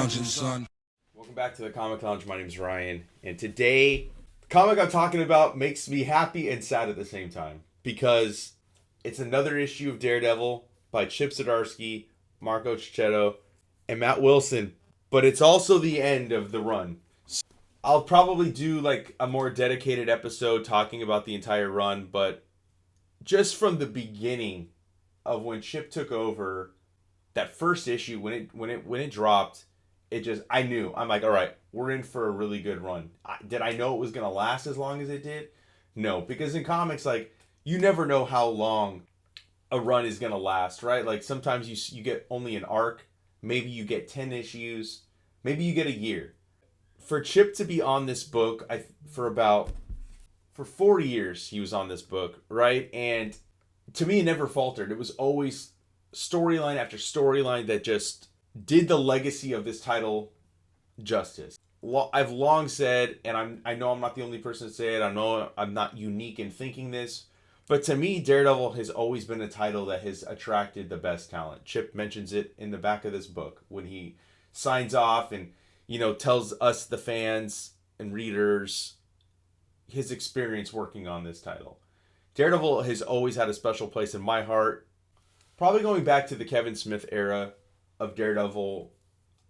lounging, son. Welcome back to the Comic Lounge. My name is Ryan, and today, the comic I'm talking about makes me happy and sad at the same time because it's another issue of Daredevil by Chip Zdarsky, Marco Checchetto, and Matt Wilson. But it's also the end of the run. So I'll probably do like a more dedicated episode talking about the entire run, but just from the beginning of when Chip took over, that first issue when it dropped, it just, I knew, I'm like, all right, we're in for a really good run. Did I know it was gonna last as long as it did? No, because in comics, like, you never know how long a run is gonna last, right? Like sometimes you get only an arc, maybe you get 10 issues, maybe you get a year. For Chip to be on this book, for 4 years he was on this book, right? And to me, it never faltered. It was always storyline after storyline that just did the legacy of this title justice. I've long said, and I know I'm not the only person to say it. I know I'm not unique in thinking this, but to me, Daredevil has always been a title that has attracted the best talent. Chip mentions it in the back of this book when he signs off and tells us, the fans and readers, his experience working on this title. Daredevil has always had a special place in my heart. Probably going back to the Kevin Smith era of Daredevil.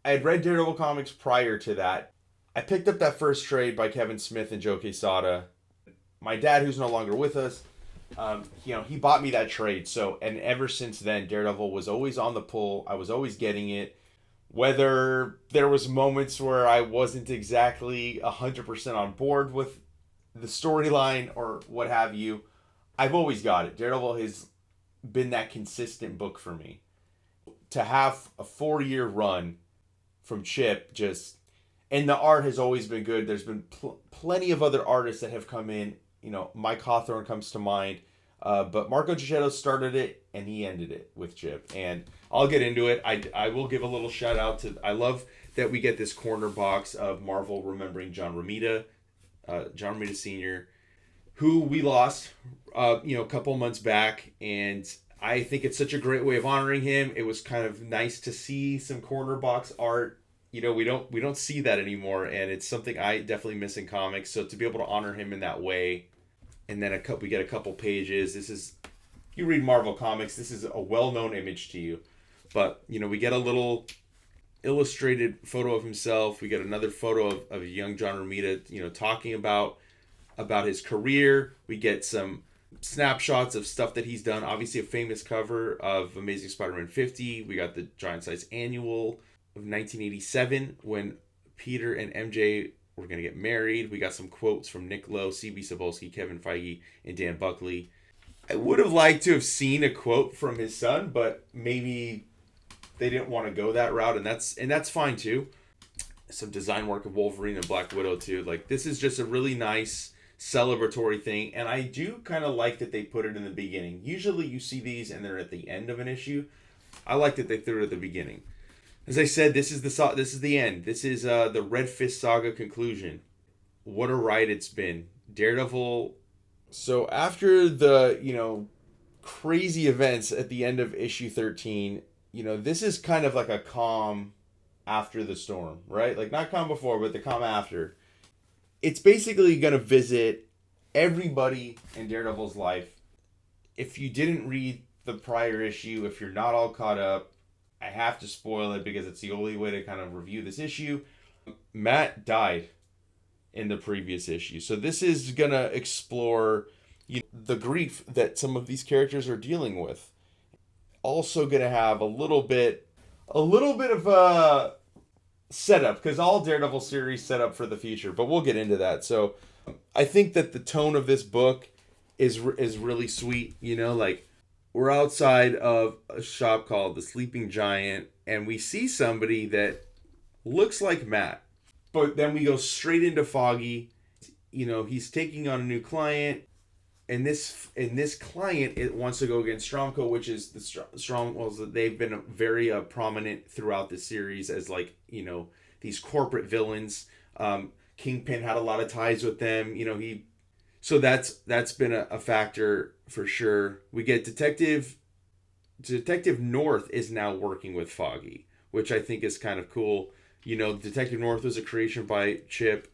I had read Daredevil comics prior to that. I picked up that first trade by Kevin Smith and Joe Quesada. My dad, who's no longer with us, he bought me that trade. So, and ever since then, Daredevil was always on the pull. I was always getting it. Whether there was moments where I wasn't exactly 100% on board with the storyline or what have you, I've always got it. Daredevil has been that consistent book for me. To have a 4-year run from Chip, and the art has always been good. There's been plenty of other artists that have come in. Mike Hawthorne comes to mind. But Marco Checchetto started it and he ended it with Chip. And I'll get into it. I will give a little shout out to, I love that we get this corner box of Marvel remembering John Romita Sr., who we lost, a couple months back. And I think it's such a great way of honoring him. It was kind of nice to see some corner box art. We don't see that anymore, and it's something I definitely miss in comics. So to be able to honor him in that way, and then we get a couple pages. You read Marvel comics, this is a well-known image to you. But, we get a little illustrated photo of himself. We get another photo of young John Romita, talking about his career. We get some snapshots of stuff that he's done. Obviously, a famous cover of Amazing Spider-Man 50. We got the Giant Size Annual of 1987 when Peter and MJ were going to get married. We got some quotes from Nick Lowe, C.B. Cebulski, Kevin Feige, and Dan Buckley. I would have liked to have seen a quote from his son, but maybe they didn't want to go that route, and that's fine too. Some design work of Wolverine and Black Widow too. Like, this is just a really nice celebratory thing, and I do kind of like that they put it in the beginning. Usually you see these and they're at the end of an issue. I like that they threw it at the beginning. As I said, this is the end. This is the Red Fist saga conclusion. What a ride it's been. Daredevil. So after the crazy events at the end of issue 13, this is kind of like a calm after the storm, right? Like, not calm before, but the calm after. It's basically going to visit everybody in Daredevil's life. If you didn't read the prior issue, if you're not all caught up, I have to spoil it because it's the only way to kind of review this issue. Matt died in the previous issue. So this is going to explore the grief that some of these characters are dealing with. Also going to have a little bit of a setup, because all Daredevil series set up for the future, but we'll get into that. So I think that the tone of this book is really sweet. Like, we're outside of a shop called the Sleeping Giant, and we see somebody that looks like Matt, but then we go straight into Foggy. He's taking on a new client, and this client, it wants to go against Stromko, which is the Stromwells that they've been very prominent throughout the series as, like, these corporate villains. Kingpin had a lot of ties with them. So that's been a factor for sure. We get Detective North is now working with Foggy, which I think is kind of cool. Detective North was a creation by Chip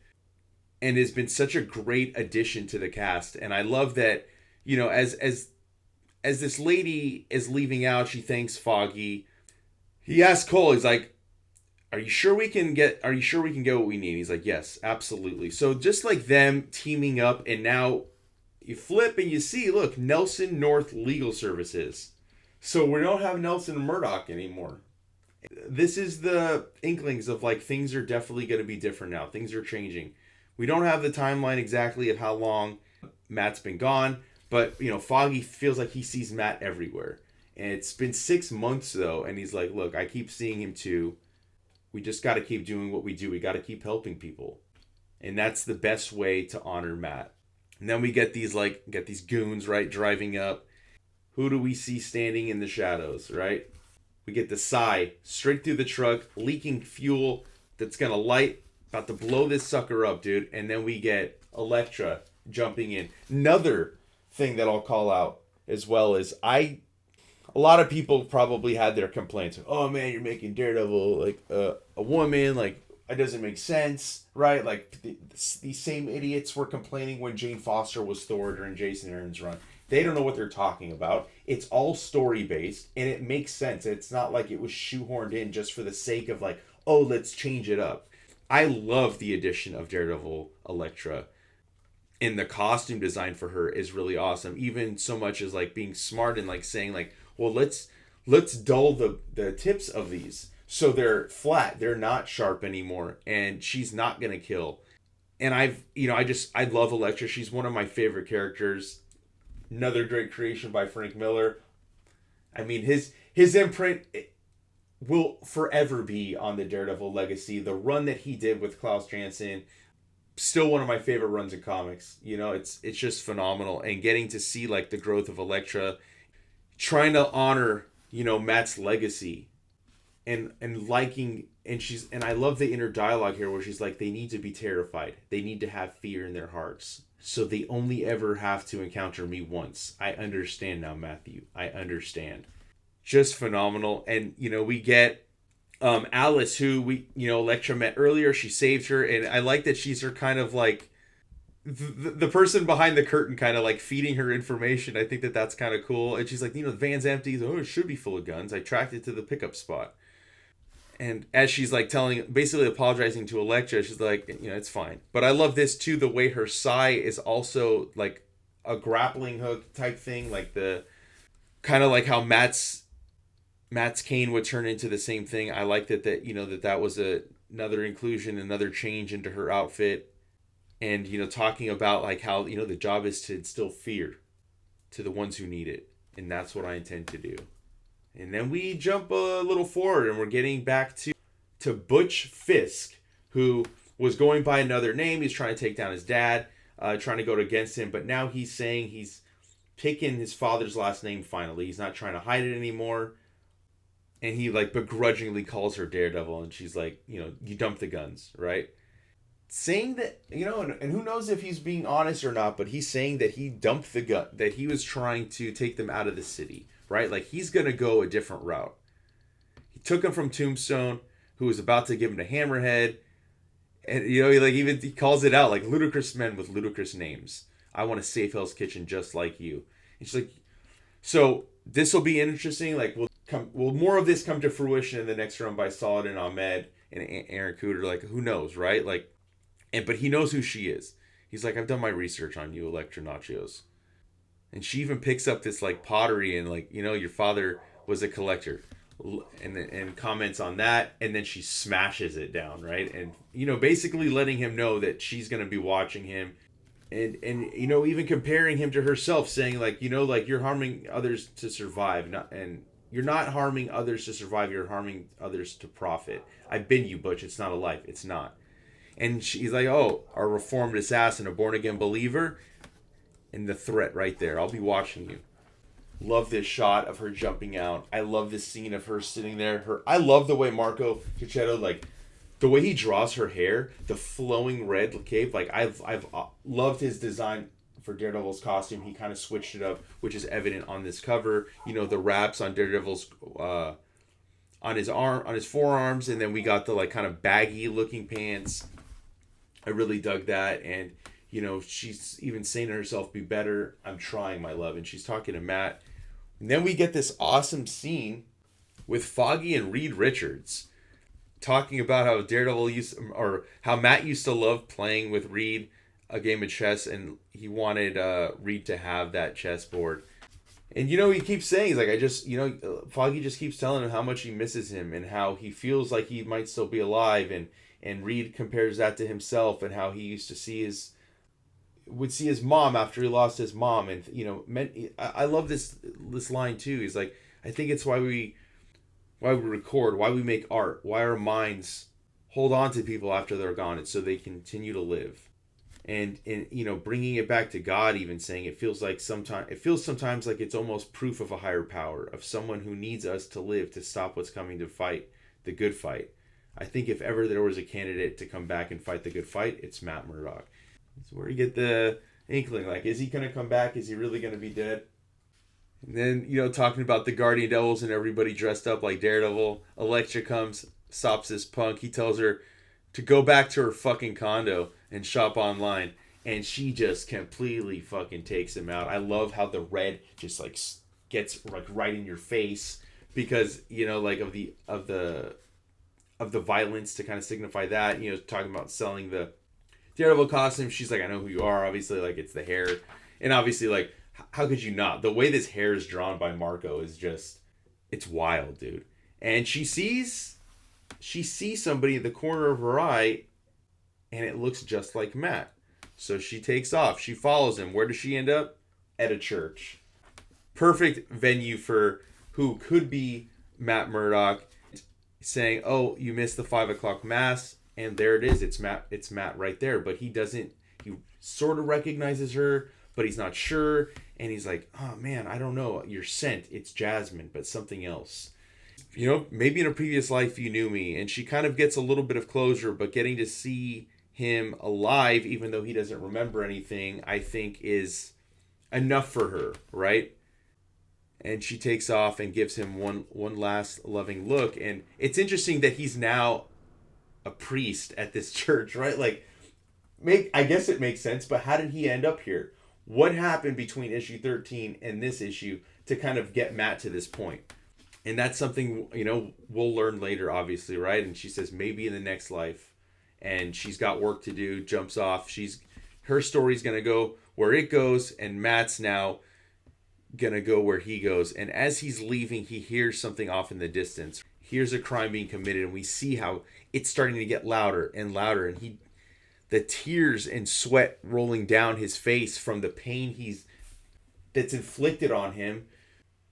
and has been such a great addition to the cast. And I love that, as this lady is leaving out, she thanks Foggy. He asks Cole, he's like, Are you sure we can get what we need? He's like, yes, absolutely. So just like them teaming up, and now you flip and you see, look, Nelson North Legal Services. So we don't have Nelson Murdoch anymore. This is the inklings of like things are definitely going to be different now. Things are changing. We don't have the timeline exactly of how long Matt's been gone, but Foggy feels like he sees Matt everywhere. And it's been 6 months though, and he's like, look, I keep seeing him too. We just got to keep doing what we do. We got to keep helping people. And that's the best way to honor Matt. And then we get these goons, right, driving up. Who do we see standing in the shadows, right? We get the Psy straight through the truck, leaking fuel that's going to light, about to blow this sucker up, dude. And then we get Elektra jumping in. Another thing that I'll call out as well is a lot of people probably had their complaints. Oh man, you're making Daredevil like a woman, like it doesn't make sense, right? Like these same idiots were complaining when Jane Foster was Thor during Jason Aaron's run. They don't know what they're talking about. It's all story based and it makes sense. It's not like it was shoehorned in just for the sake of like, oh, let's change it up. I love the addition of Daredevil Elektra. And the costume design for her is really awesome. Even so much as like being smart and like saying like, well, let's dull the tips of these so they're flat. They're not sharp anymore, and she's not gonna kill. And I love Elektra. She's one of my favorite characters. Another great creation by Frank Miller. I mean, his imprint will forever be on the Daredevil legacy. The run that he did with Klaus Janson, still one of my favorite runs in comics. It's just phenomenal, and getting to see like the growth of Elektra, trying to honor Matt's legacy, and liking, and I love the inner dialogue here where she's like, they need to be terrified, they need to have fear in their hearts, so they only ever have to encounter me once. I understand now, Matthew, I understand. Just phenomenal. And we get Alice, who Elektra met earlier. She saved her, and I like that she's her kind of like the person behind the curtain, kind of like feeding her information. I think that's kind of cool. And she's like, the van's empty. Oh, it should be full of guns. I tracked it to the pickup spot. And as she's like basically apologizing to Elektra, she's like, it's fine. But I love this too, the way her Psy is also like a grappling hook type thing, like the kind of like how Matt's cane would turn into the same thing. I like that was another inclusion, another change into her outfit. And, talking about like how, the job is to instill fear to the ones who need it. And that's what I intend to do. And then we jump a little forward and we're getting back to Butch Fisk, who was going by another name. He's trying to take down his dad, trying to go against him. But now he's saying he's taken his father's last name finally. He's not trying to hide it anymore. And he like begrudgingly calls her Daredevil. And she's like, you dumped the guns, right? Saying that, and who knows if he's being honest or not, but he's saying that he dumped the gun, that he was trying to take them out of the city, right? Like he's going to go a different route. He took him from Tombstone, who was about to give him to Hammerhead. And, he calls it out, like ludicrous men with ludicrous names. I want to save Hell's Kitchen just like you. And she's like, so this will be interesting. Like, will more of this come to fruition in the next run by Saladin Ahmed and Aaron Cooter? Like, who knows, right? Like, but he knows who she is. He's like, I've done my research on you, Elektra Nachos. And she even picks up this like pottery and like, your father was a collector, and comments on that. And then she smashes it down, right? And, basically letting him know that she's going to be watching him. And even comparing him to herself, saying like, like you're harming others to survive. And you're not harming others to survive. You're harming others to profit. I've been you, Butch. It's not a life. It's not. And she's like, oh, a reformed assassin, a born-again believer. And the threat right there. I'll be watching you. Love this shot of her jumping out. I love this scene of her sitting there. I love the way Marco Checchetto, like, the way he draws her hair, the flowing red cape. Like, I've loved his design for Daredevil's costume. He kind of switched it up, which is evident on this cover. The wraps on Daredevil's on his forearms, and then we got the like kind of baggy looking pants. I really dug that. And she's even saying to herself, be better, I'm trying, my love. And she's talking to Matt. And then we get this awesome scene with Foggy and Reed Richards talking about how how Matt used to love playing with Reed a game of chess, and he wanted Reed to have that chessboard. And he keeps saying, he's like, Foggy just keeps telling him how much he misses him and how he feels like he might still be alive. And Reed compares that to himself and how he used to would see his mom after he lost his mom. And I love this line too. He's like, I think it's why we record, why we make art, why our minds hold on to people after they're gone. It's so they continue to live. And bringing it back to God, even saying it feels sometimes like it's almost proof of a higher power, of someone who needs us to live to stop what's coming to fight the good fight. I think if ever there was a candidate to come back and fight the good fight, it's Matt Murdock. That's where you get the inkling, like, is he going to come back? Is he really going to be dead? And then, talking about the Guardian Devils and everybody dressed up like Daredevil, Elektra comes, stops this punk. He tells her to go back to her fucking condo and shop online. And she just completely fucking takes him out. I love how the red just like gets like right in your face because, like of the violence to kind of signify that, talking about selling the Daredevil costume. She's like, I know who you are. Obviously, like, it's the hair. And obviously, like, how could you not? The way this hair is drawn by Marco is just, it's wild, dude. And she sees somebody in the corner of her eye, and it looks just like Matt. So she takes off. She follows him. Where does she end up? At a church. Perfect venue for who could be Matt Murdock, saying, oh, you missed the 5 o'clock mass. And there it is. It's Matt right there. But he sort of recognizes her, but he's not sure. And he's like, oh man, I don't know. Your scent, it's Jasmine, but something else. Maybe in a previous life you knew me. And she kind of gets a little bit of closure, but getting to see him alive, even though he doesn't remember anything, I think is enough for her, right? And she takes off and gives him one last loving look. And it's interesting that he's now a priest at this church, right? Like, I guess it makes sense, but how did he end up here? What happened between issue 13 and this issue to kind of get Matt to this point? And that's something, we'll learn later, obviously, right? And she says, maybe in the next life. And she's got work to do, jumps off. Her story's going to go where it goes, and Matt's now going to go where he goes. And as he's leaving, he hears something off in the distance. Here's a crime being committed, and we see how it's starting to get louder and louder. And the tears and sweat rolling down his face from the pain that's inflicted on him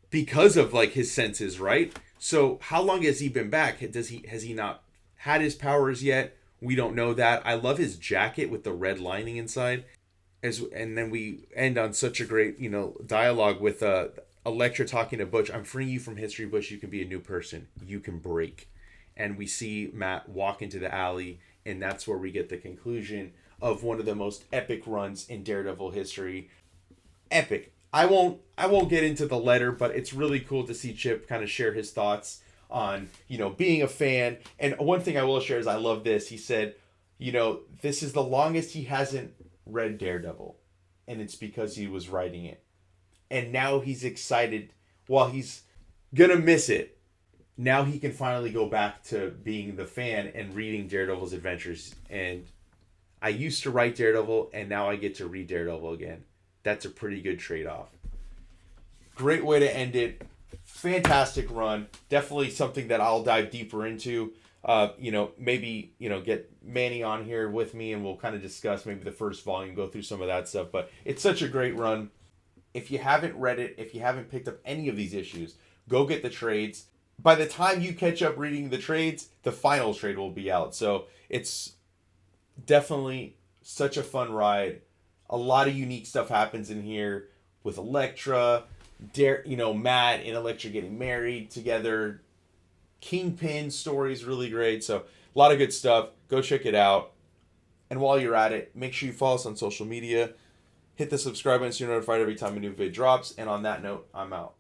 because of like his senses, right? So how long has he been back? Has he not had his powers yet? We don't know that. I love his jacket with the red lining inside. And then we end on such a great, dialogue with Elektra talking to Butch. I'm freeing you from history, Butch. You can be a new person. You can break. And we see Matt walk into the alley, and that's where we get the conclusion of one of the most epic runs in Daredevil history. Epic. I won't get into the letter, but it's really cool to see Chip kind of share his thoughts on, being a fan. And one thing I will share is I love this. He said, this is the longest he hasn't read Daredevil, and it's because he was writing it. And now he's excited. While he's gonna miss it, now he can finally go back to being the fan and reading Daredevil's adventures. And I used to write Daredevil, and now I get to read Daredevil again. That's a pretty good trade-off. Great way to end it. Fantastic run. Definitely something that I'll dive deeper into. Maybe, get Manny on here with me, and we'll kind of discuss maybe the first volume, go through some of that stuff. But it's such a great run. If you haven't read it, if you haven't picked up any of these issues, go get the trades. By the time you catch up reading the trades, the final trade will be out. So it's definitely such a fun ride. A lot of unique stuff happens in here with Elektra, Matt and Elektra getting married together. Kingpin story is really great. So a lot of good stuff. Go check it out. And while you're at it, make sure you follow us on social media. Hit the subscribe button so you're notified every time a new vid drops. And on that note, I'm out.